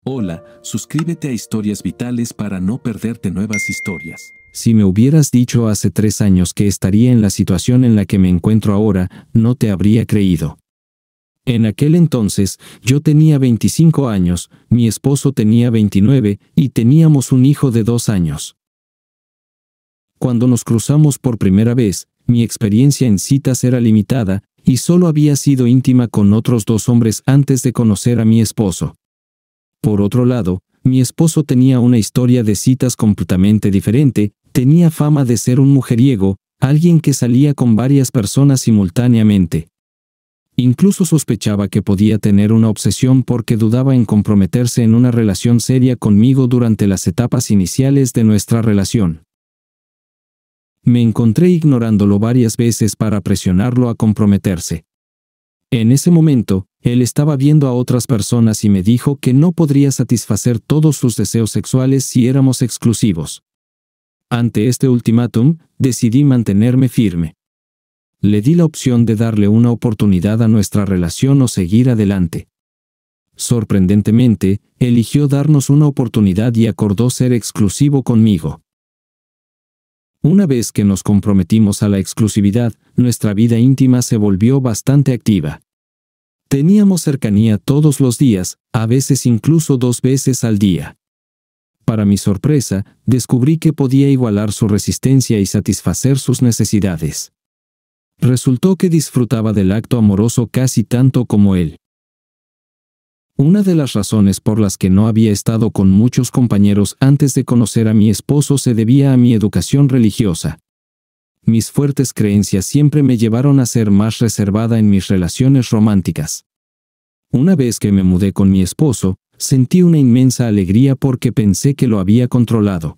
Hola, suscríbete a Historias Vitales para no perderte nuevas historias. Si me hubieras dicho hace 3 años que estaría en la situación en la que me encuentro ahora, no te habría creído. En aquel entonces, yo tenía 25 años, mi esposo tenía 29 y teníamos un hijo de 2 años. Cuando nos cruzamos por primera vez, mi experiencia en citas era limitada y solo había sido íntima con otros 2 hombres antes de conocer a mi esposo. Por otro lado, mi esposo tenía una historia de citas completamente diferente, tenía fama de ser un mujeriego, alguien que salía con varias personas simultáneamente. Incluso sospechaba que podía tener una obsesión porque dudaba en comprometerse en una relación seria conmigo durante las etapas iniciales de nuestra relación. Me encontré ignorándolo varias veces para presionarlo a comprometerse. En ese momento, él estaba viendo a otras personas y me dijo que no podría satisfacer todos sus deseos sexuales si éramos exclusivos. Ante este ultimátum, decidí mantenerme firme. Le di la opción de darle una oportunidad a nuestra relación o seguir adelante. Sorprendentemente, eligió darnos una oportunidad y acordó ser exclusivo conmigo. Una vez que nos comprometimos a la exclusividad, nuestra vida íntima se volvió bastante activa. Teníamos cercanía todos los días, a veces incluso 2 veces al día. Para mi sorpresa, descubrí que podía igualar su resistencia y satisfacer sus necesidades. Resultó que disfrutaba del acto amoroso casi tanto como él. Una de las razones por las que no había estado con muchos compañeros antes de conocer a mi esposo se debía a mi educación religiosa. Mis fuertes creencias siempre me llevaron a ser más reservada en mis relaciones románticas. Una vez que me mudé con mi esposo, sentí una inmensa alegría porque pensé que lo había controlado.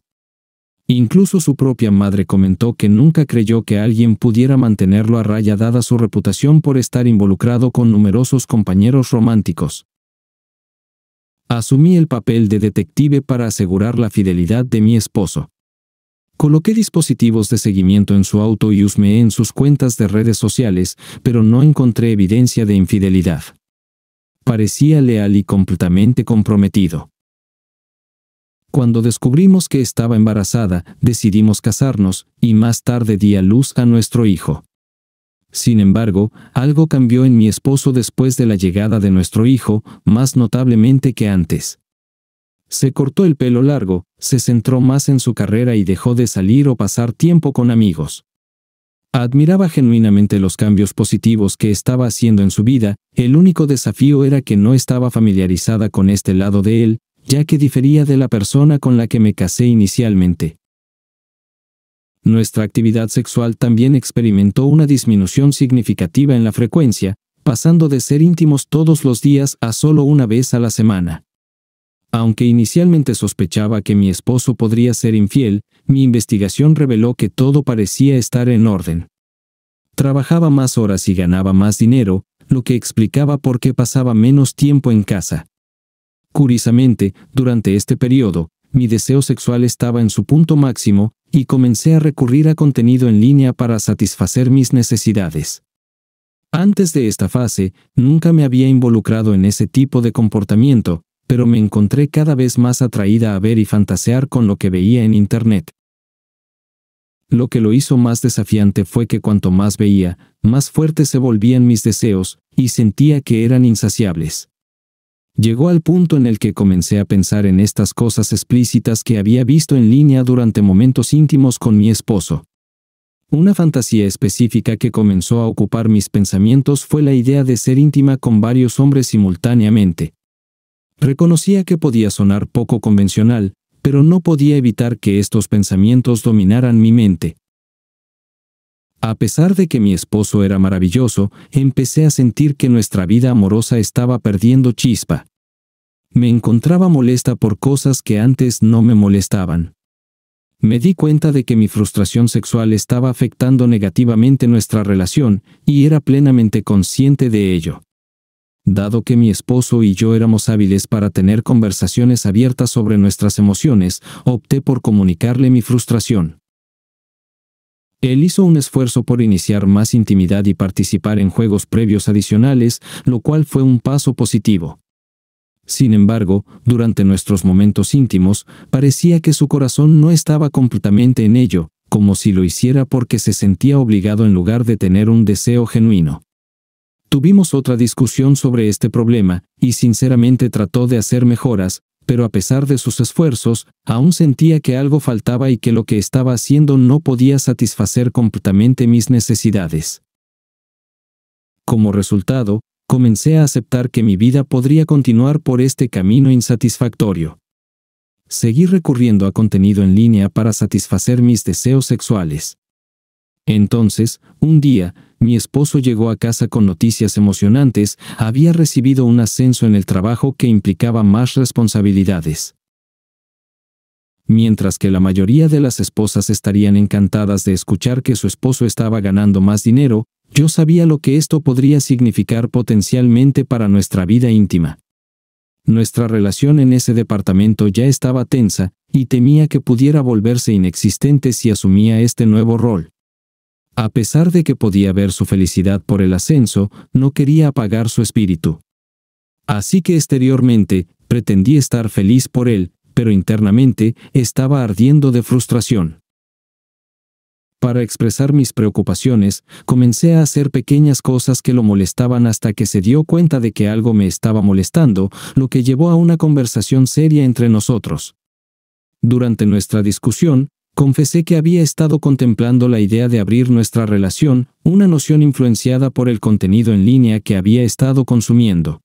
Incluso su propia madre comentó que nunca creyó que alguien pudiera mantenerlo a raya dada su reputación por estar involucrado con numerosos compañeros románticos. Asumí el papel de detective para asegurar la fidelidad de mi esposo. Coloqué dispositivos de seguimiento en su auto y husmeé en sus cuentas de redes sociales, pero no encontré evidencia de infidelidad. Parecía leal y completamente comprometido. Cuando descubrimos que estaba embarazada, decidimos casarnos, y más tarde di a luz a nuestro hijo. Sin embargo, algo cambió en mi esposo después de la llegada de nuestro hijo, más notablemente que antes. Se cortó el pelo largo, se centró más en su carrera y dejó de salir o pasar tiempo con amigos. Admiraba genuinamente los cambios positivos que estaba haciendo en su vida, el único desafío era que no estaba familiarizada con este lado de él, ya que difería de la persona con la que me casé inicialmente. Nuestra actividad sexual también experimentó una disminución significativa en la frecuencia, pasando de ser íntimos todos los días a solo una vez a la semana. Aunque inicialmente sospechaba que mi esposo podría ser infiel, mi investigación reveló que todo parecía estar en orden. Trabajaba más horas y ganaba más dinero, lo que explicaba por qué pasaba menos tiempo en casa. Curiosamente, durante este periodo, mi deseo sexual estaba en su punto máximo, y comencé a recurrir a contenido en línea para satisfacer mis necesidades. Antes de esta fase, nunca me había involucrado en ese tipo de comportamiento, pero me encontré cada vez más atraída a ver y fantasear con lo que veía en Internet. Lo que lo hizo más desafiante fue que cuanto más veía, más fuertes se volvían mis deseos, y sentía que eran insaciables. Llegó al punto en el que comencé a pensar en estas cosas explícitas que había visto en línea durante momentos íntimos con mi esposo. Una fantasía específica que comenzó a ocupar mis pensamientos fue la idea de ser íntima con varios hombres simultáneamente. Reconocía que podía sonar poco convencional, pero no podía evitar que estos pensamientos dominaran mi mente. A pesar de que mi esposo era maravilloso, empecé a sentir que nuestra vida amorosa estaba perdiendo chispa. Me encontraba molesta por cosas que antes no me molestaban. Me di cuenta de que mi frustración sexual estaba afectando negativamente nuestra relación, y era plenamente consciente de ello. Dado que mi esposo y yo éramos hábiles para tener conversaciones abiertas sobre nuestras emociones, opté por comunicarle mi frustración. Él hizo un esfuerzo por iniciar más intimidad y participar en juegos previos adicionales, lo cual fue un paso positivo. Sin embargo, durante nuestros momentos íntimos, parecía que su corazón no estaba completamente en ello, como si lo hiciera porque se sentía obligado en lugar de tener un deseo genuino. Tuvimos otra discusión sobre este problema, y sinceramente trató de hacer mejoras, pero a pesar de sus esfuerzos, aún sentía que algo faltaba y que lo que estaba haciendo no podía satisfacer completamente mis necesidades. Como resultado, comencé a aceptar que mi vida podría continuar por este camino insatisfactorio. Seguí recurriendo a contenido en línea para satisfacer mis deseos sexuales. Entonces, un día, mi esposo llegó a casa con noticias emocionantes. Había recibido un ascenso en el trabajo que implicaba más responsabilidades. Mientras que la mayoría de las esposas estarían encantadas de escuchar que su esposo estaba ganando más dinero, yo sabía lo que esto podría significar potencialmente para nuestra vida íntima. Nuestra relación en ese departamento ya estaba tensa, y temía que pudiera volverse inexistente si asumía este nuevo rol. A pesar de que podía ver su felicidad por el ascenso, no quería apagar su espíritu. Así que exteriormente, pretendí estar feliz por él, pero internamente, estaba ardiendo de frustración. Para expresar mis preocupaciones, comencé a hacer pequeñas cosas que lo molestaban hasta que se dio cuenta de que algo me estaba molestando, lo que llevó a una conversación seria entre nosotros. Durante nuestra discusión, confesé que había estado contemplando la idea de abrir nuestra relación, una noción influenciada por el contenido en línea que había estado consumiendo.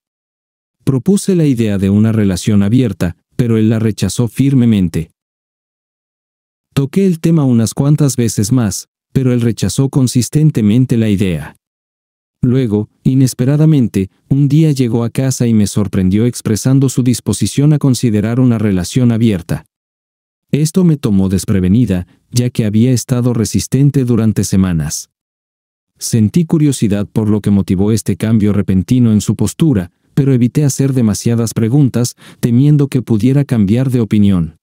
Propuse la idea de una relación abierta, pero él la rechazó firmemente. Toqué el tema unas cuantas veces más, pero él rechazó consistentemente la idea. Luego, inesperadamente, un día llegó a casa y me sorprendió expresando su disposición a considerar una relación abierta. Esto me tomó desprevenida, ya que había estado resistente durante semanas. Sentí curiosidad por lo que motivó este cambio repentino en su postura, pero evité hacer demasiadas preguntas, temiendo que pudiera cambiar de opinión.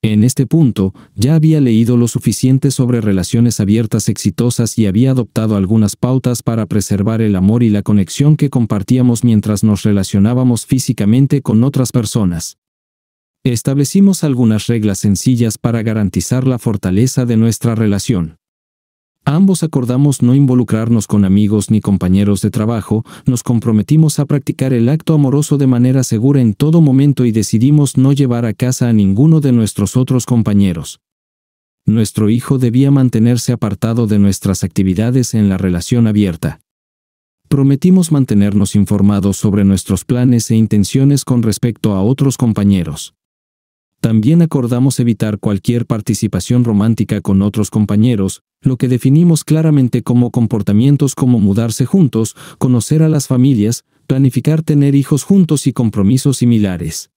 En este punto, ya había leído lo suficiente sobre relaciones abiertas exitosas y había adoptado algunas pautas para preservar el amor y la conexión que compartíamos mientras nos relacionábamos físicamente con otras personas. Establecimos algunas reglas sencillas para garantizar la fortaleza de nuestra relación. Ambos acordamos no involucrarnos con amigos ni compañeros de trabajo, nos comprometimos a practicar el acto amoroso de manera segura en todo momento y decidimos no llevar a casa a ninguno de nuestros otros compañeros. Nuestro hijo debía mantenerse apartado de nuestras actividades en la relación abierta. Prometimos mantenernos informados sobre nuestros planes e intenciones con respecto a otros compañeros. También acordamos evitar cualquier participación romántica con otros compañeros, lo que definimos claramente como comportamientos como mudarse juntos, conocer a las familias, planificar tener hijos juntos y compromisos similares.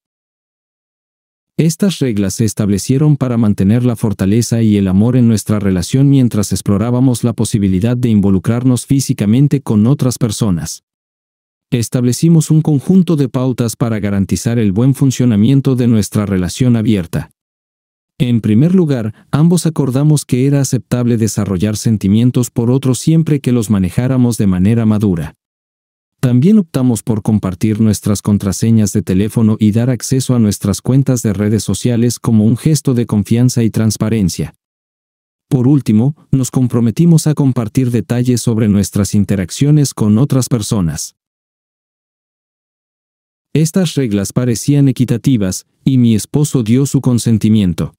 Estas reglas se establecieron para mantener la fortaleza y el amor en nuestra relación mientras explorábamos la posibilidad de involucrarnos físicamente con otras personas. Establecimos un conjunto de pautas para garantizar el buen funcionamiento de nuestra relación abierta. En primer lugar, ambos acordamos que era aceptable desarrollar sentimientos por otros siempre que los manejáramos de manera madura. También optamos por compartir nuestras contraseñas de teléfono y dar acceso a nuestras cuentas de redes sociales como un gesto de confianza y transparencia. Por último, nos comprometimos a compartir detalles sobre nuestras interacciones con otras personas. Estas reglas parecían equitativas, y mi esposo dio su consentimiento.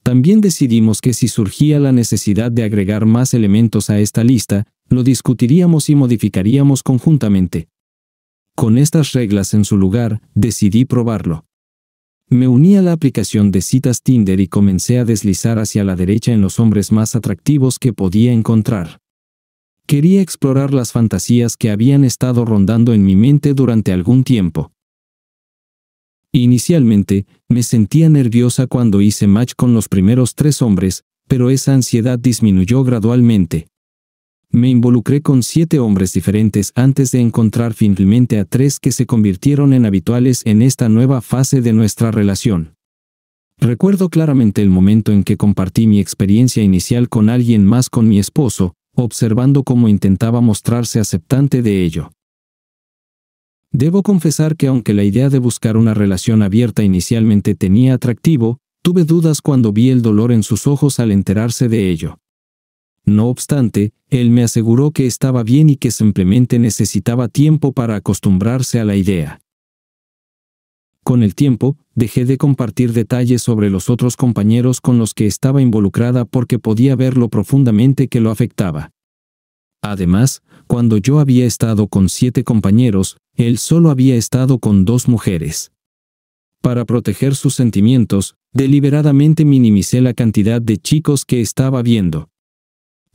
También decidimos que si surgía la necesidad de agregar más elementos a esta lista, lo discutiríamos y modificaríamos conjuntamente. Con estas reglas en su lugar, decidí probarlo. Me uní a la aplicación de citas Tinder y comencé a deslizar hacia la derecha en los hombres más atractivos que podía encontrar. Quería explorar las fantasías que habían estado rondando en mi mente durante algún tiempo. Inicialmente, me sentía nerviosa cuando hice match con los primeros 3 hombres, pero esa ansiedad disminuyó gradualmente. Me involucré con 7 hombres diferentes antes de encontrar finalmente a 3 que se convirtieron en habituales en esta nueva fase de nuestra relación. Recuerdo claramente el momento en que compartí mi experiencia inicial con alguien más con mi esposo, observando cómo intentaba mostrarse aceptante de ello. Debo confesar que aunque la idea de buscar una relación abierta inicialmente tenía atractivo, tuve dudas cuando vi el dolor en sus ojos al enterarse de ello. No obstante, él me aseguró que estaba bien y que simplemente necesitaba tiempo para acostumbrarse a la idea. Con el tiempo, dejé de compartir detalles sobre los otros compañeros con los que estaba involucrada porque podía ver lo profundamente que lo afectaba. Además, cuando yo había estado con 7 compañeros, él solo había estado con 2 mujeres. Para proteger sus sentimientos, deliberadamente minimicé la cantidad de chicos que estaba viendo.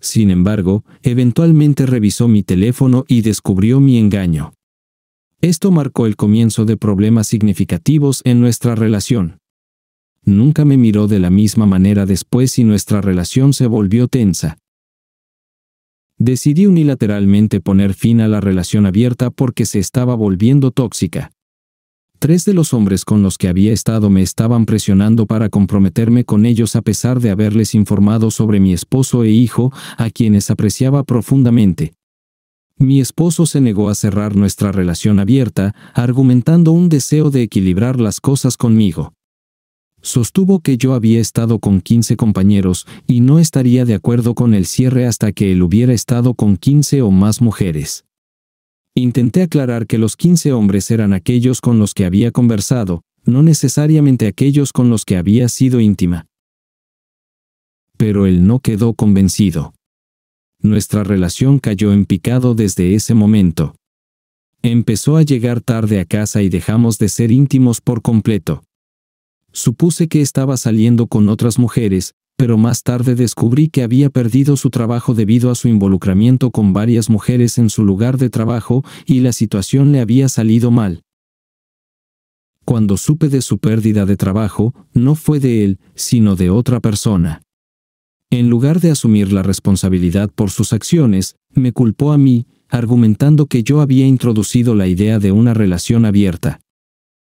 Sin embargo, eventualmente revisó mi teléfono y descubrió mi engaño. Esto marcó el comienzo de problemas significativos en nuestra relación. Nunca me miró de la misma manera después y nuestra relación se volvió tensa. Decidí unilateralmente poner fin a la relación abierta porque se estaba volviendo tóxica. 3 de los hombres con los que había estado me estaban presionando para comprometerme con ellos a pesar de haberles informado sobre mi esposo e hijo, a quienes apreciaba profundamente. Mi esposo se negó a cerrar nuestra relación abierta, argumentando un deseo de equilibrar las cosas conmigo. Sostuvo que yo había estado con 15 compañeros y no estaría de acuerdo con el cierre hasta que él hubiera estado con 15 o más mujeres. Intenté aclarar que los 15 hombres eran aquellos con los que había conversado, no necesariamente aquellos con los que había sido íntima. Pero él no quedó convencido. Nuestra relación cayó en picado desde ese momento. Empezó a llegar tarde a casa y dejamos de ser íntimos por completo. Supuse que estaba saliendo con otras mujeres, pero más tarde descubrí que había perdido su trabajo debido a su involucramiento con varias mujeres en su lugar de trabajo y la situación le había salido mal. Cuando supe de su pérdida de trabajo, no fue de él, sino de otra persona. En lugar de asumir la responsabilidad por sus acciones, me culpó a mí, argumentando que yo había introducido la idea de una relación abierta.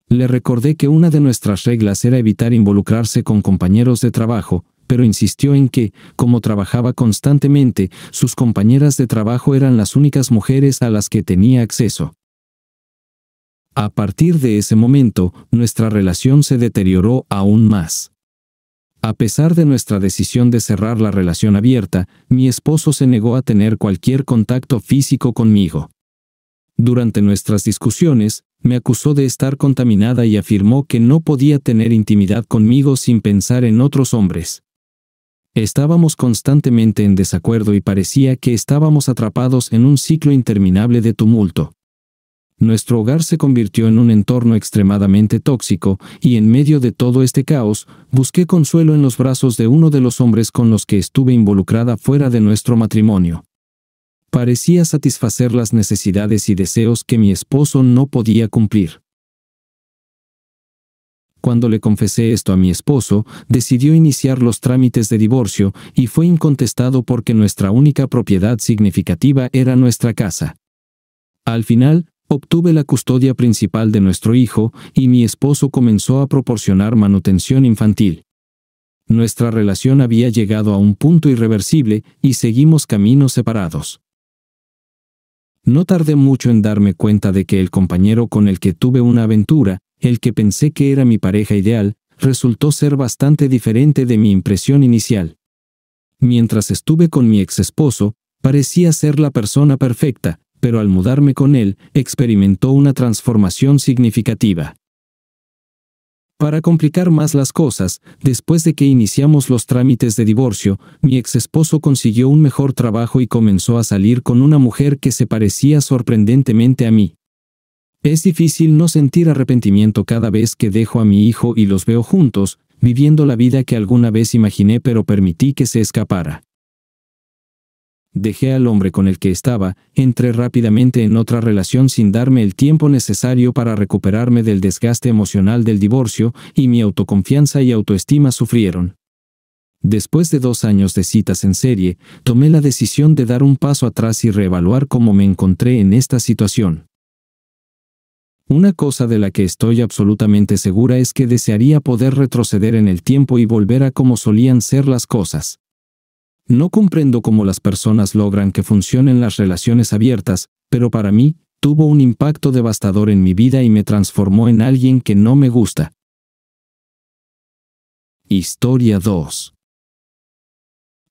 Le recordé que una de nuestras reglas era evitar involucrarse con compañeros de trabajo, pero insistió en que, como trabajaba constantemente, sus compañeras de trabajo eran las únicas mujeres a las que tenía acceso. A partir de ese momento, nuestra relación se deterioró aún más. A pesar de nuestra decisión de cerrar la relación abierta, mi esposo se negó a tener cualquier contacto físico conmigo. Durante nuestras discusiones, me acusó de estar contaminada y afirmó que no podía tener intimidad conmigo sin pensar en otros hombres. Estábamos constantemente en desacuerdo y parecía que estábamos atrapados en un ciclo interminable de tumulto. Nuestro hogar se convirtió en un entorno extremadamente tóxico, y en medio de todo este caos, busqué consuelo en los brazos de uno de los hombres con los que estuve involucrada fuera de nuestro matrimonio. Parecía satisfacer las necesidades y deseos que mi esposo no podía cumplir. Cuando le confesé esto a mi esposo, decidió iniciar los trámites de divorcio y fue incontestado porque nuestra única propiedad significativa era nuestra casa. Al final, obtuve la custodia principal de nuestro hijo y mi esposo comenzó a proporcionar manutención infantil. Nuestra relación había llegado a un punto irreversible y seguimos caminos separados. No tardé mucho en darme cuenta de que el compañero con el que tuve una aventura, el que pensé que era mi pareja ideal, resultó ser bastante diferente de mi impresión inicial. Mientras estuve con mi ex esposo, parecía ser la persona perfecta, pero al mudarme con él, experimentó una transformación significativa. Para complicar más las cosas, después de que iniciamos los trámites de divorcio, mi ex esposo consiguió un mejor trabajo y comenzó a salir con una mujer que se parecía sorprendentemente a mí. Es difícil no sentir arrepentimiento cada vez que dejo a mi hijo y los veo juntos, viviendo la vida que alguna vez imaginé pero permití que se escapara. Dejé al hombre con el que estaba, entré rápidamente en otra relación sin darme el tiempo necesario para recuperarme del desgaste emocional del divorcio, y mi autoconfianza y autoestima sufrieron. Después de 2 años de citas en serie, tomé la decisión de dar un paso atrás y reevaluar cómo me encontré en esta situación. Una cosa de la que estoy absolutamente segura es que desearía poder retroceder en el tiempo y volver a cómo solían ser las cosas. No comprendo cómo las personas logran que funcionen las relaciones abiertas, pero para mí, tuvo un impacto devastador en mi vida y me transformó en alguien que no me gusta. Historia 2.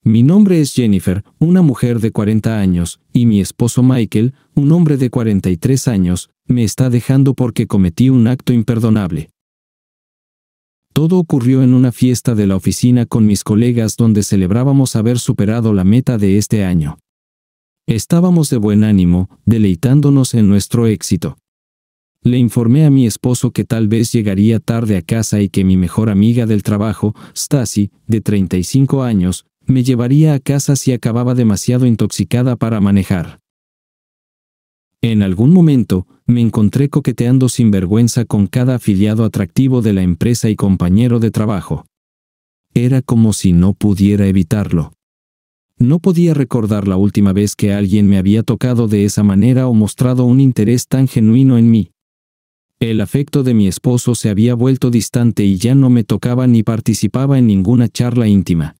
Mi nombre es Jennifer, una mujer de 40 años, y mi esposo Michael, un hombre de 43 años, me está dejando porque cometí un acto imperdonable. Todo ocurrió en una fiesta de la oficina con mis colegas donde celebrábamos haber superado la meta de este año. Estábamos de buen ánimo, deleitándonos en nuestro éxito. Le informé a mi esposo que tal vez llegaría tarde a casa y que mi mejor amiga del trabajo, Stacy, de 35 años, me llevaría a casa si acababa demasiado intoxicada para manejar. En algún momento, me encontré coqueteando sin vergüenza con cada afiliado atractivo de la empresa y compañero de trabajo. Era como si no pudiera evitarlo. No podía recordar la última vez que alguien me había tocado de esa manera o mostrado un interés tan genuino en mí. El afecto de mi esposo se había vuelto distante y ya no me tocaba ni participaba en ninguna charla íntima.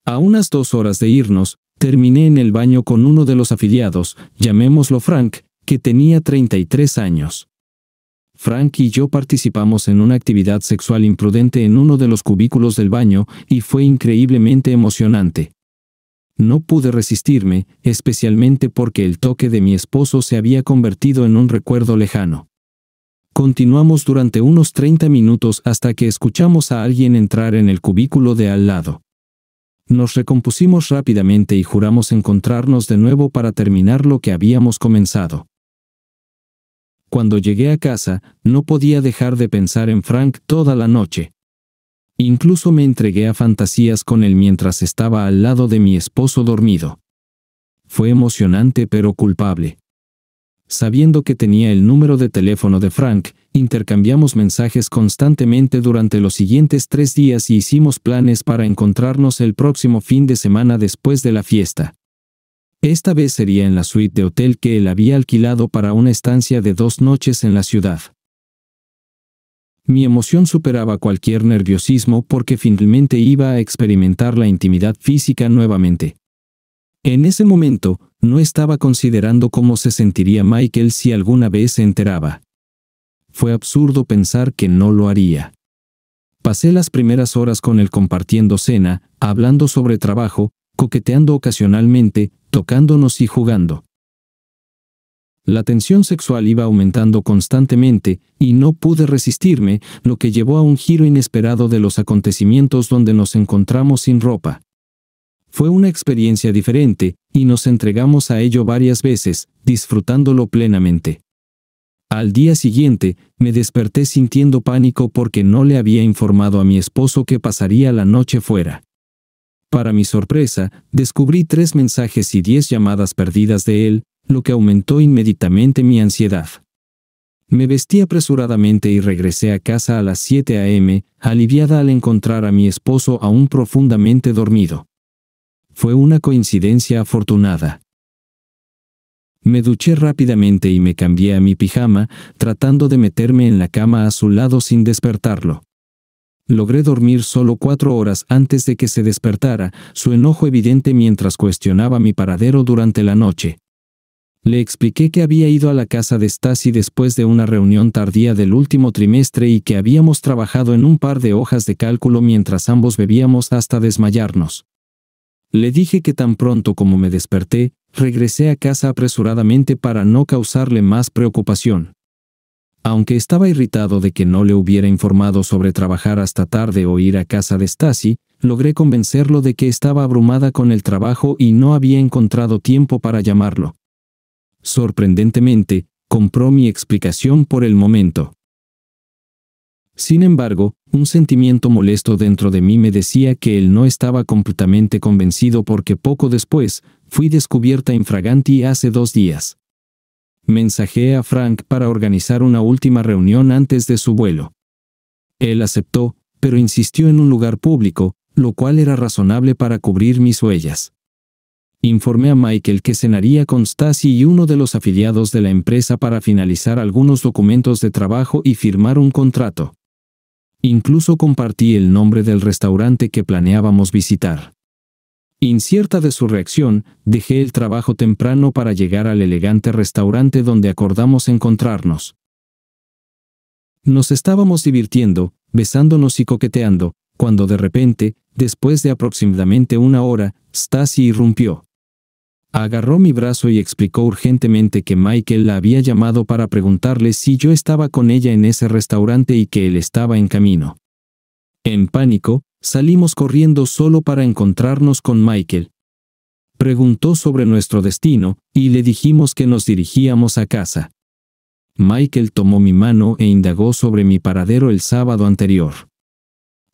A unas 2 horas de irnos, terminé en el baño con uno de los afiliados, llamémoslo Frank, que tenía 33 años. Frank y yo participamos en una actividad sexual imprudente en uno de los cubículos del baño y fue increíblemente emocionante. No pude resistirme, especialmente porque el toque de mi esposo se había convertido en un recuerdo lejano. Continuamos durante unos 30 minutos hasta que escuchamos a alguien entrar en el cubículo de al lado. Nos recompusimos rápidamente y juramos encontrarnos de nuevo para terminar lo que habíamos comenzado. Cuando llegué a casa, no podía dejar de pensar en Frank toda la noche. Incluso me entregué a fantasías con él mientras estaba al lado de mi esposo dormido. Fue emocionante pero culpable. Sabiendo que tenía el número de teléfono de Frank, intercambiamos mensajes constantemente durante los siguientes 3 días y hicimos planes para encontrarnos el próximo fin de semana después de la fiesta. Esta vez sería en la suite de hotel que él había alquilado para una estancia de 2 noches en la ciudad. Mi emoción superaba cualquier nerviosismo porque finalmente iba a experimentar la intimidad física nuevamente. En ese momento, no estaba considerando cómo se sentiría Michael si alguna vez se enteraba. Fue absurdo pensar que no lo haría. Pasé las primeras horas con él compartiendo cena, hablando sobre trabajo, coqueteando ocasionalmente, tocándonos y jugando. La tensión sexual iba aumentando constantemente, y no pude resistirme, lo que llevó a un giro inesperado de los acontecimientos donde nos encontramos sin ropa. Fue una experiencia diferente, y nos entregamos a ello varias veces, disfrutándolo plenamente. Al día siguiente, me desperté sintiendo pánico porque no le había informado a mi esposo que pasaría la noche fuera. Para mi sorpresa, descubrí 3 mensajes y 10 llamadas perdidas de él, lo que aumentó inmediatamente mi ansiedad. Me vestí apresuradamente y regresé a casa a las 7 a.m., aliviada al encontrar a mi esposo aún profundamente dormido. Fue una coincidencia afortunada. Me duché rápidamente y me cambié a mi pijama, tratando de meterme en la cama a su lado sin despertarlo. Logré dormir solo 4 horas antes de que se despertara, su enojo evidente mientras cuestionaba mi paradero durante la noche. Le expliqué que había ido a la casa de Stacy después de una reunión tardía del último trimestre y que habíamos trabajado en un par de hojas de cálculo mientras ambos bebíamos hasta desmayarnos. Le dije que tan pronto como me desperté, regresé a casa apresuradamente para no causarle más preocupación. Aunque estaba irritado de que no le hubiera informado sobre trabajar hasta tarde o ir a casa de Stacy, logré convencerlo de que estaba abrumada con el trabajo y no había encontrado tiempo para llamarlo. Sorprendentemente, compró mi explicación por el momento. Sin embargo, un sentimiento molesto dentro de mí me decía que él no estaba completamente convencido porque poco después, fui descubierta infraganti hace 2 días. Mensajé a Frank para organizar una última reunión antes de su vuelo. Él aceptó, pero insistió en un lugar público, lo cual era razonable para cubrir mis huellas. Informé a Michael que cenaría con Stacy y uno de los afiliados de la empresa para finalizar algunos documentos de trabajo y firmar un contrato. Incluso compartí el nombre del restaurante que planeábamos visitar. Incierta de su reacción, dejé el trabajo temprano para llegar al elegante restaurante donde acordamos encontrarnos. Nos estábamos divirtiendo, besándonos y coqueteando, cuando de repente, después de aproximadamente una hora, Stacy irrumpió. Agarró mi brazo y explicó urgentemente que Michael la había llamado para preguntarle si yo estaba con ella en ese restaurante y que él estaba en camino. En pánico, salimos corriendo solo para encontrarnos con Michael. Preguntó sobre nuestro destino, y le dijimos que nos dirigíamos a casa. Michael tomó mi mano e indagó sobre mi paradero el sábado anterior.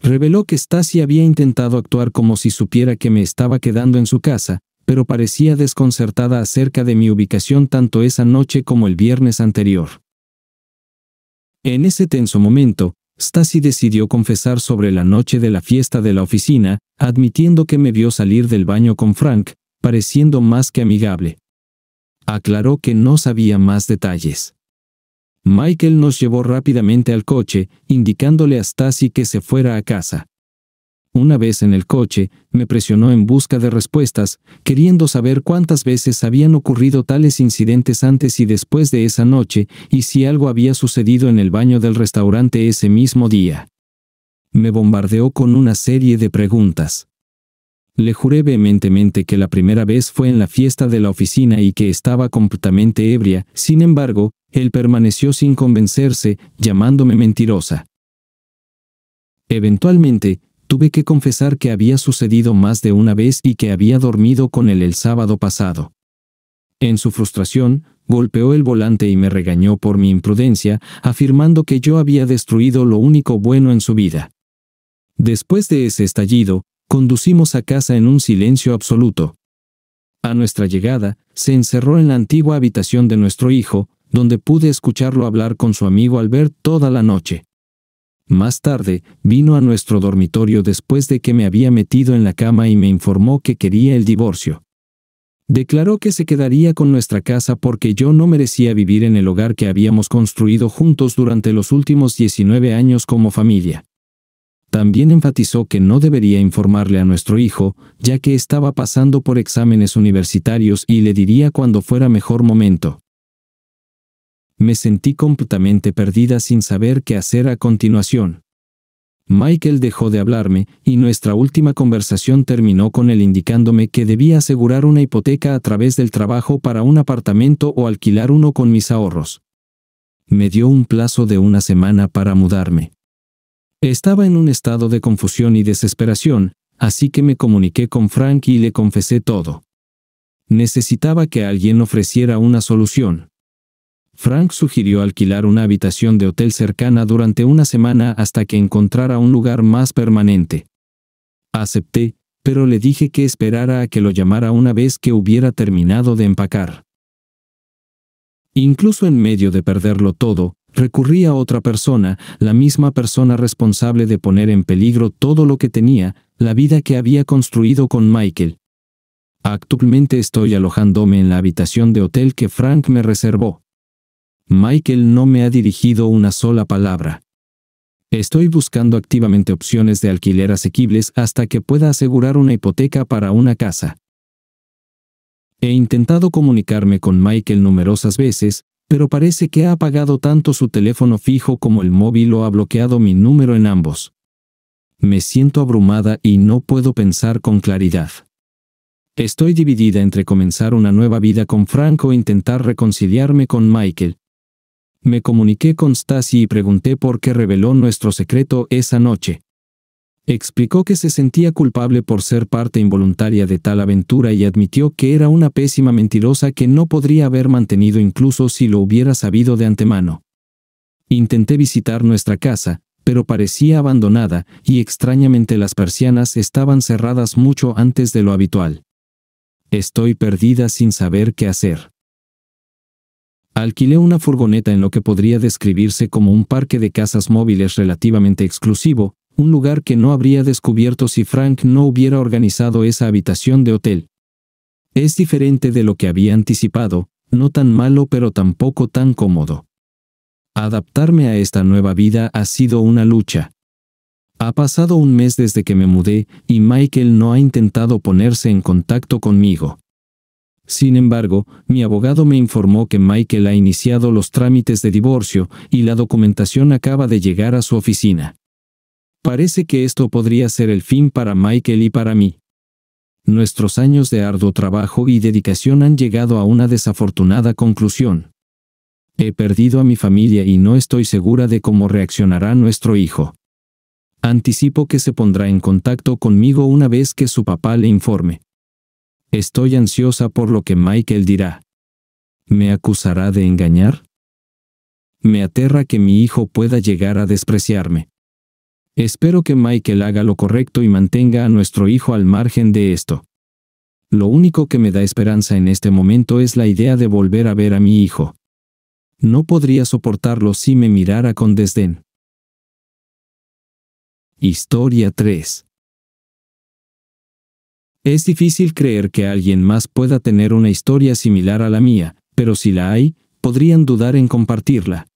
Reveló que Stacy había intentado actuar como si supiera que me estaba quedando en su casa, pero parecía desconcertada acerca de mi ubicación tanto esa noche como el viernes anterior. En ese tenso momento, Stacy decidió confesar sobre la noche de la fiesta de la oficina, admitiendo que me vio salir del baño con Frank, pareciendo más que amigable. Aclaró que no sabía más detalles. Michael nos llevó rápidamente al coche, indicándole a Stacy que se fuera a casa. Una vez en el coche, me presionó en busca de respuestas, queriendo saber cuántas veces habían ocurrido tales incidentes antes y después de esa noche, y si algo había sucedido en el baño del restaurante ese mismo día. Me bombardeó con una serie de preguntas. Le juré vehementemente que la primera vez fue en la fiesta de la oficina y que estaba completamente ebria. Sin embargo, él permaneció sin convencerse, llamándome mentirosa. Eventualmente, tuve que confesar que había sucedido más de una vez y que había dormido con él el sábado pasado. En su frustración, golpeó el volante y me regañó por mi imprudencia, afirmando que yo había destruido lo único bueno en su vida. Después de ese estallido, conducimos a casa en un silencio absoluto. A nuestra llegada, se encerró en la antigua habitación de nuestro hijo, donde pude escucharlo hablar con su amigo Albert toda la noche. Más tarde, vino a nuestro dormitorio después de que me había metido en la cama y me informó que quería el divorcio. Declaró que se quedaría con nuestra casa porque yo no merecía vivir en el hogar que habíamos construido juntos durante los últimos 19 años como familia. También enfatizó que no debería informarle a nuestro hijo, ya que estaba pasando por exámenes universitarios y le diría cuando fuera mejor momento. Me sentí completamente perdida sin saber qué hacer a continuación. Michael dejó de hablarme, y nuestra última conversación terminó con él indicándome que debía asegurar una hipoteca a través del trabajo para un apartamento o alquilar uno con mis ahorros. Me dio un plazo de una semana para mudarme. Estaba en un estado de confusión y desesperación, así que me comuniqué con Frank y le confesé todo. Necesitaba que alguien ofreciera una solución. Frank sugirió alquilar una habitación de hotel cercana durante una semana hasta que encontrara un lugar más permanente. Acepté, pero le dije que esperara a que lo llamara una vez que hubiera terminado de empacar. Incluso en medio de perderlo todo, recurrí a otra persona, la misma persona responsable de poner en peligro todo lo que tenía, la vida que había construido con Michael. Actualmente estoy alojándome en la habitación de hotel que Frank me reservó. Michael no me ha dirigido una sola palabra. Estoy buscando activamente opciones de alquiler asequibles hasta que pueda asegurar una hipoteca para una casa. He intentado comunicarme con Michael numerosas veces, pero parece que ha apagado tanto su teléfono fijo como el móvil o ha bloqueado mi número en ambos. Me siento abrumada y no puedo pensar con claridad. Estoy dividida entre comenzar una nueva vida con Frank o intentar reconciliarme con Michael. Me comuniqué con Stacy y pregunté por qué reveló nuestro secreto esa noche. Explicó que se sentía culpable por ser parte involuntaria de tal aventura y admitió que era una pésima mentirosa que no podría haber mantenido incluso si lo hubiera sabido de antemano. Intenté visitar nuestra casa, pero parecía abandonada y extrañamente las persianas estaban cerradas mucho antes de lo habitual. Estoy perdida sin saber qué hacer. Alquilé una furgoneta en lo que podría describirse como un parque de casas móviles relativamente exclusivo, un lugar que no habría descubierto si Frank no hubiera organizado esa habitación de hotel. Es diferente de lo que había anticipado, no tan malo pero tampoco tan cómodo. Adaptarme a esta nueva vida ha sido una lucha. Ha pasado un mes desde que me mudé y Michael no ha intentado ponerse en contacto conmigo. Sin embargo, mi abogado me informó que Michael ha iniciado los trámites de divorcio y la documentación acaba de llegar a su oficina. Parece que esto podría ser el fin para Michael y para mí. Nuestros años de arduo trabajo y dedicación han llegado a una desafortunada conclusión. He perdido a mi familia y no estoy segura de cómo reaccionará nuestro hijo. Anticipo que se pondrá en contacto conmigo una vez que su papá le informe. Estoy ansiosa por lo que Michael dirá. ¿Me acusará de engañar? Me aterra que mi hijo pueda llegar a despreciarme. Espero que Michael haga lo correcto y mantenga a nuestro hijo al margen de esto. Lo único que me da esperanza en este momento es la idea de volver a ver a mi hijo. No podría soportarlo si me mirara con desdén. Historia 3. Es difícil creer que alguien más pueda tener una historia similar a la mía, pero si la hay, podrían dudar en compartirla.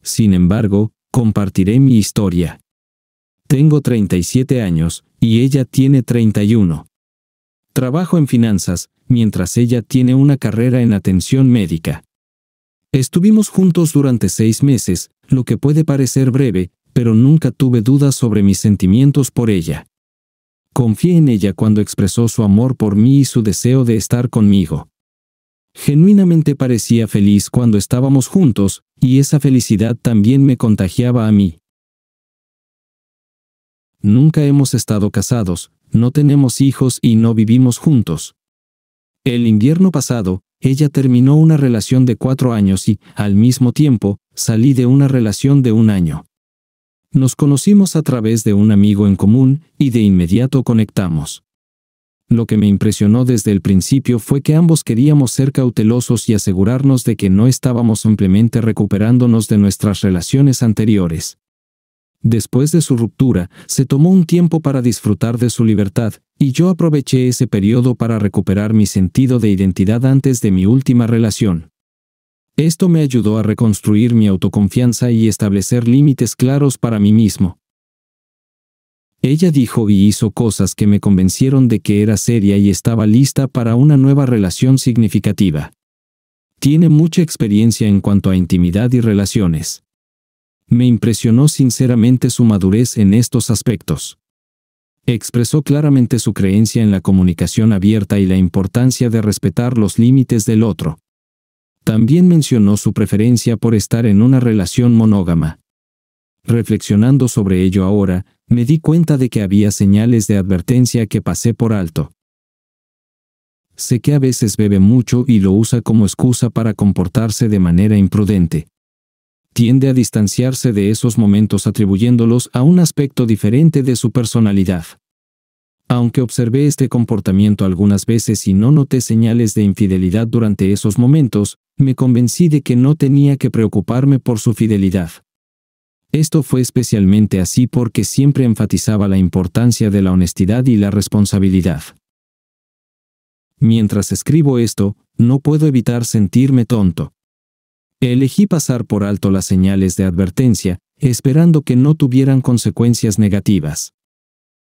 Sin embargo, compartiré mi historia. Tengo 37 años, y ella tiene 31. Trabajo en finanzas, mientras ella tiene una carrera en atención médica. Estuvimos juntos durante 6 meses, lo que puede parecer breve, pero nunca tuve dudas sobre mis sentimientos por ella. Confié en ella cuando expresó su amor por mí y su deseo de estar conmigo. Genuinamente parecía feliz cuando estábamos juntos, y esa felicidad también me contagiaba a mí. Nunca hemos estado casados, no tenemos hijos y no vivimos juntos. El invierno pasado, ella terminó una relación de 4 años y, al mismo tiempo, salí de una relación de 1 año. Nos conocimos a través de un amigo en común, y de inmediato conectamos. Lo que me impresionó desde el principio fue que ambos queríamos ser cautelosos y asegurarnos de que no estábamos simplemente recuperándonos de nuestras relaciones anteriores. Después de su ruptura, se tomó un tiempo para disfrutar de su libertad, y yo aproveché ese periodo para recuperar mi sentido de identidad antes de mi última relación. Esto me ayudó a reconstruir mi autoconfianza y establecer límites claros para mí mismo. Ella dijo y hizo cosas que me convencieron de que era seria y estaba lista para una nueva relación significativa. Tiene mucha experiencia en cuanto a intimidad y relaciones. Me impresionó sinceramente su madurez en estos aspectos. Expresó claramente su creencia en la comunicación abierta y la importancia de respetar los límites del otro. También mencionó su preferencia por estar en una relación monógama. Reflexionando sobre ello ahora, me di cuenta de que había señales de advertencia que pasé por alto. Sé que a veces bebe mucho y lo usa como excusa para comportarse de manera imprudente. Tiende a distanciarse de esos momentos atribuyéndolos a un aspecto diferente de su personalidad. Aunque observé este comportamiento algunas veces y no noté señales de infidelidad durante esos momentos, me convencí de que no tenía que preocuparme por su fidelidad. Esto fue especialmente así porque siempre enfatizaba la importancia de la honestidad y la responsabilidad. Mientras escribo esto, no puedo evitar sentirme tonto. Elegí pasar por alto las señales de advertencia, esperando que no tuvieran consecuencias negativas.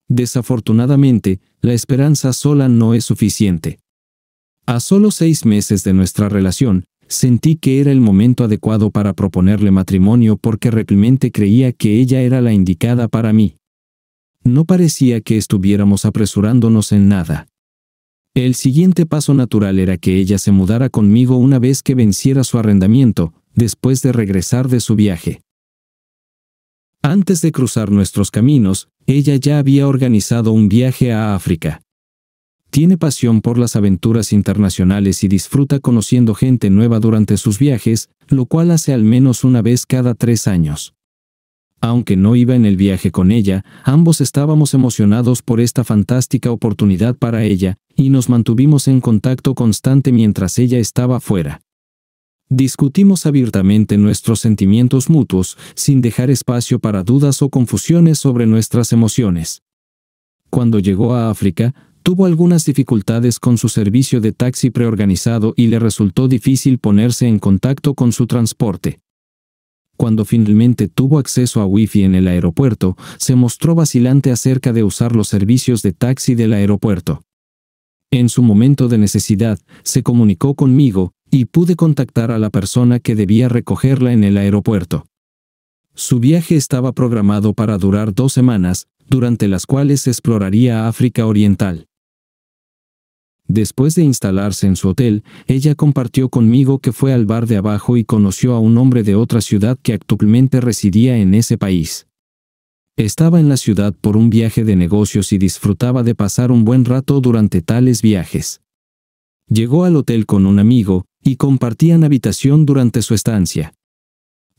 Desafortunadamente, la esperanza sola no es suficiente. A solo 6 meses de nuestra relación, sentí que era el momento adecuado para proponerle matrimonio porque realmente creía que ella era la indicada para mí. No parecía que estuviéramos apresurándonos en nada. El siguiente paso natural era que ella se mudara conmigo una vez que venciera su arrendamiento, después de regresar de su viaje. Antes de cruzar nuestros caminos, ella ya había organizado un viaje a África. Tiene pasión por las aventuras internacionales y disfruta conociendo gente nueva durante sus viajes, lo cual hace al menos una vez cada 3 años. Aunque no iba en el viaje con ella, ambos estábamos emocionados por esta fantástica oportunidad para ella, y nos mantuvimos en contacto constante mientras ella estaba fuera. Discutimos abiertamente nuestros sentimientos mutuos, sin dejar espacio para dudas o confusiones sobre nuestras emociones. Cuando llegó a África, tuvo algunas dificultades con su servicio de taxi preorganizado y le resultó difícil ponerse en contacto con su transporte. Cuando finalmente tuvo acceso a Wi-Fi en el aeropuerto, se mostró vacilante acerca de usar los servicios de taxi del aeropuerto. En su momento de necesidad, se comunicó conmigo y pude contactar a la persona que debía recogerla en el aeropuerto. Su viaje estaba programado para durar 2 semanas, durante las cuales exploraría África Oriental. Después de instalarse en su hotel, ella compartió conmigo que fue al bar de abajo y conoció a un hombre de otra ciudad que actualmente residía en ese país. Estaba en la ciudad por un viaje de negocios y disfrutaba de pasar un buen rato durante tales viajes. Llegó al hotel con un amigo y compartían habitación durante su estancia.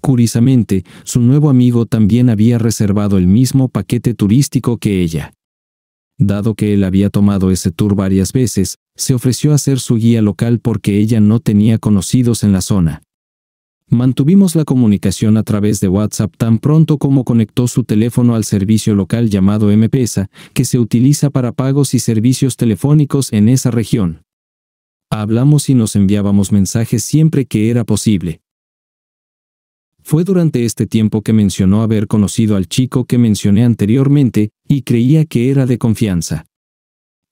Curiosamente, su nuevo amigo también había reservado el mismo paquete turístico que ella. Dado que él había tomado ese tour varias veces, se ofreció a ser su guía local porque ella no tenía conocidos en la zona. Mantuvimos la comunicación a través de WhatsApp tan pronto como conectó su teléfono al servicio local llamado M-Pesa, que se utiliza para pagos y servicios telefónicos en esa región. Hablamos y nos enviábamos mensajes siempre que era posible. Fue durante este tiempo que mencionó haber conocido al chico que mencioné anteriormente y creía que era de confianza.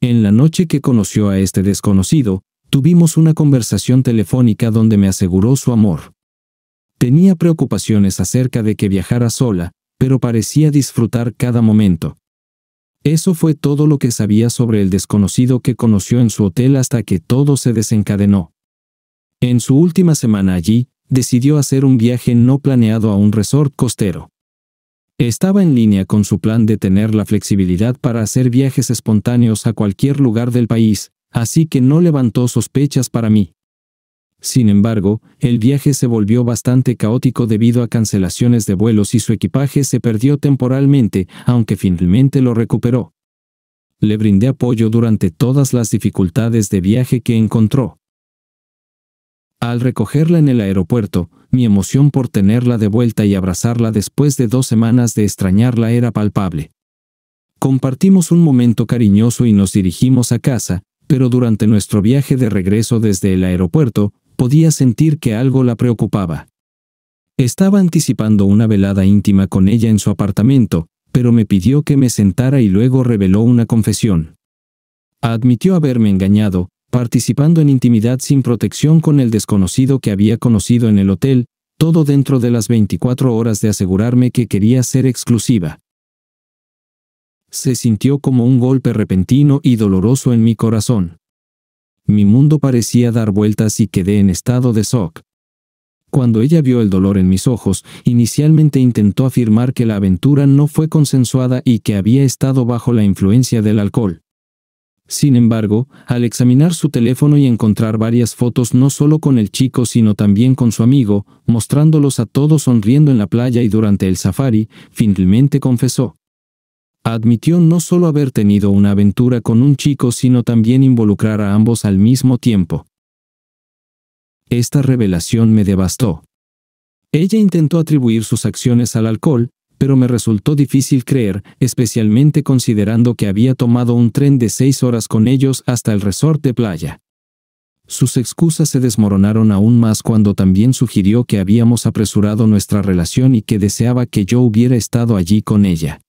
En la noche que conoció a este desconocido, tuvimos una conversación telefónica donde me aseguró su amor. Tenía preocupaciones acerca de que viajara sola, pero parecía disfrutar cada momento. Eso fue todo lo que sabía sobre el desconocido que conoció en su hotel hasta que todo se desencadenó. En su última semana allí, decidió hacer un viaje no planeado a un resort costero. Estaba en línea con su plan de tener la flexibilidad para hacer viajes espontáneos a cualquier lugar del país, así que no levantó sospechas para mí. Sin embargo, el viaje se volvió bastante caótico debido a cancelaciones de vuelos y su equipaje se perdió temporalmente, aunque finalmente lo recuperó. Le brindé apoyo durante todas las dificultades de viaje que encontró. Al recogerla en el aeropuerto, mi emoción por tenerla de vuelta y abrazarla después de 2 semanas de extrañarla era palpable. Compartimos un momento cariñoso y nos dirigimos a casa, pero durante nuestro viaje de regreso desde el aeropuerto, podía sentir que algo la preocupaba. Estaba anticipando una velada íntima con ella en su apartamento, pero me pidió que me sentara y luego reveló una confesión. Admitió haberme engañado, participando en intimidad sin protección con el desconocido que había conocido en el hotel, todo dentro de las 24 horas de asegurarme que quería ser exclusiva. Se sintió como un golpe repentino y doloroso en mi corazón. Mi mundo parecía dar vueltas y quedé en estado de shock. Cuando ella vio el dolor en mis ojos, inicialmente intentó afirmar que la aventura no fue consensuada y que había estado bajo la influencia del alcohol. Sin embargo, al examinar su teléfono y encontrar varias fotos no solo con el chico sino también con su amigo, mostrándolos a todos sonriendo en la playa y durante el safari, finalmente confesó. Admitió no solo haber tenido una aventura con un chico sino también involucrar a ambos al mismo tiempo. Esta revelación me devastó. Ella intentó atribuir sus acciones al alcohol, pero me resultó difícil creer, especialmente considerando que había tomado un tren de 6 horas con ellos hasta el resort de playa. Sus excusas se desmoronaron aún más cuando también sugirió que habíamos apresurado nuestra relación y que deseaba que yo hubiera estado allí con ella.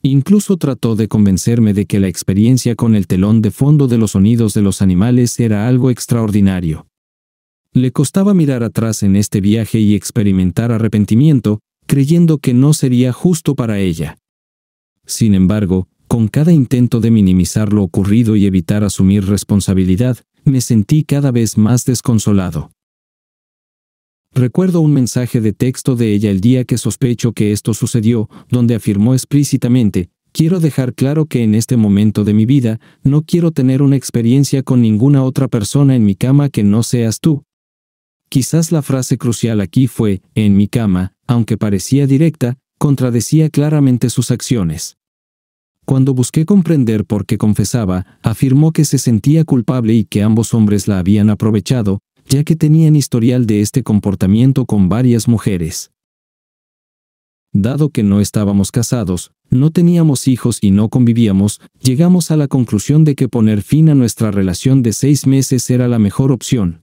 Incluso trató de convencerme de que la experiencia con el telón de fondo de los sonidos de los animales era algo extraordinario. Le costaba mirar atrás en este viaje y experimentar arrepentimiento, creyendo que no sería justo para ella. Sin embargo, con cada intento de minimizar lo ocurrido y evitar asumir responsabilidad, me sentí cada vez más desconsolado. Recuerdo un mensaje de texto de ella el día que sospecho que esto sucedió, donde afirmó explícitamente: «Quiero dejar claro que en este momento de mi vida, no quiero tener una experiencia con ninguna otra persona en mi cama que no seas tú». Quizás la frase crucial aquí fue «en mi cama», aunque parecía directa, contradecía claramente sus acciones. Cuando busqué comprender por qué confesaba, afirmó que se sentía culpable y que ambos hombres la habían aprovechado, ya que tenían historial de este comportamiento con varias mujeres. Dado que no estábamos casados, no teníamos hijos y no convivíamos, llegamos a la conclusión de que poner fin a nuestra relación de 6 meses era la mejor opción.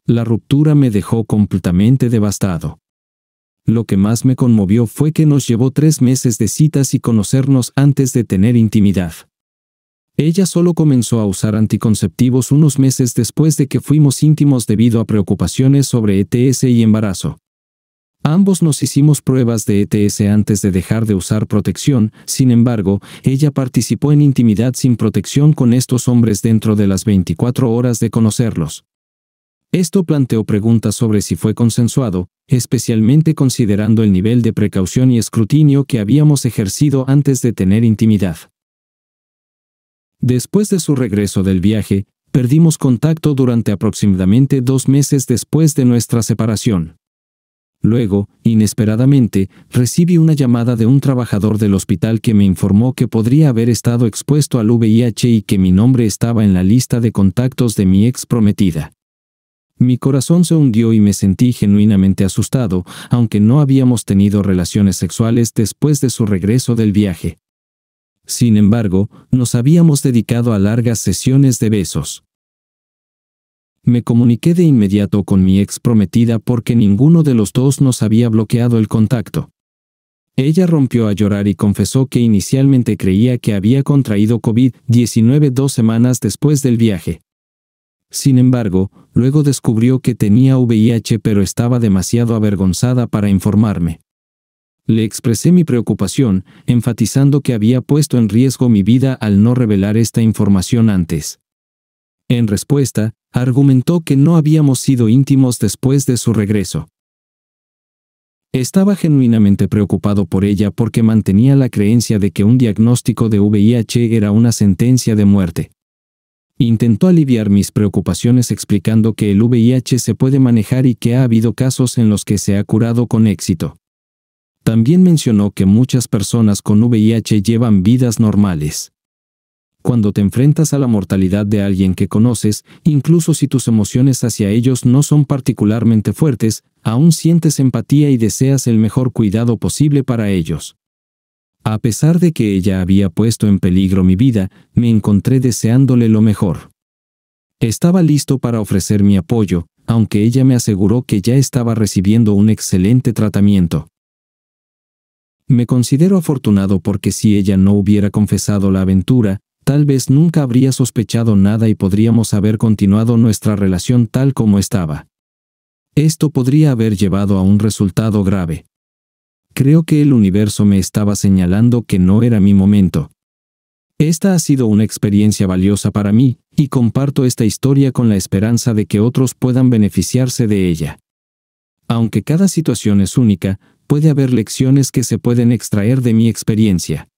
La ruptura me dejó completamente devastado. Lo que más me conmovió fue que nos llevó 3 meses de citas y conocernos antes de tener intimidad. Ella solo comenzó a usar anticonceptivos unos meses después de que fuimos íntimos debido a preocupaciones sobre ETS y embarazo. Ambos nos hicimos pruebas de ETS antes de dejar de usar protección. Sin embargo, ella participó en intimidad sin protección con estos hombres dentro de las 24 horas de conocerlos. Esto planteó preguntas sobre si fue consensuado, especialmente considerando el nivel de precaución y escrutinio que habíamos ejercido antes de tener intimidad. Después de su regreso del viaje, perdimos contacto durante aproximadamente 2 meses después de nuestra separación. Luego, inesperadamente, recibí una llamada de un trabajador del hospital que me informó que podría haber estado expuesto al VIH y que mi nombre estaba en la lista de contactos de mi ex prometida. Mi corazón se hundió y me sentí genuinamente asustado, aunque no habíamos tenido relaciones sexuales después de su regreso del viaje. Sin embargo, nos habíamos dedicado a largas sesiones de besos. Me comuniqué de inmediato con mi ex prometida porque ninguno de los dos nos había bloqueado el contacto. Ella rompió a llorar y confesó que inicialmente creía que había contraído COVID-19 2 semanas después del viaje. Sin embargo, luego descubrió que tenía VIH pero estaba demasiado avergonzada para informarme. Le expresé mi preocupación, enfatizando que había puesto en riesgo mi vida al no revelar esta información antes. En respuesta, argumentó que no habíamos sido íntimos después de su regreso. Estaba genuinamente preocupado por ella porque mantenía la creencia de que un diagnóstico de VIH era una sentencia de muerte. Intentó aliviar mis preocupaciones explicando que el VIH se puede manejar y que ha habido casos en los que se ha curado con éxito. También mencionó que muchas personas con VIH llevan vidas normales. Cuando te enfrentas a la mortalidad de alguien que conoces, incluso si tus emociones hacia ellos no son particularmente fuertes, aún sientes empatía y deseas el mejor cuidado posible para ellos. A pesar de que ella había puesto en peligro mi vida, me encontré deseándole lo mejor. Estaba listo para ofrecer mi apoyo, aunque ella me aseguró que ya estaba recibiendo un excelente tratamiento. Me considero afortunado porque si ella no hubiera confesado la aventura, tal vez nunca habría sospechado nada y podríamos haber continuado nuestra relación tal como estaba. Esto podría haber llevado a un resultado grave. Creo que el universo me estaba señalando que no era mi momento. Esta ha sido una experiencia valiosa para mí, y comparto esta historia con la esperanza de que otros puedan beneficiarse de ella. Aunque cada situación es única, puede haber lecciones que se pueden extraer de mi experiencia.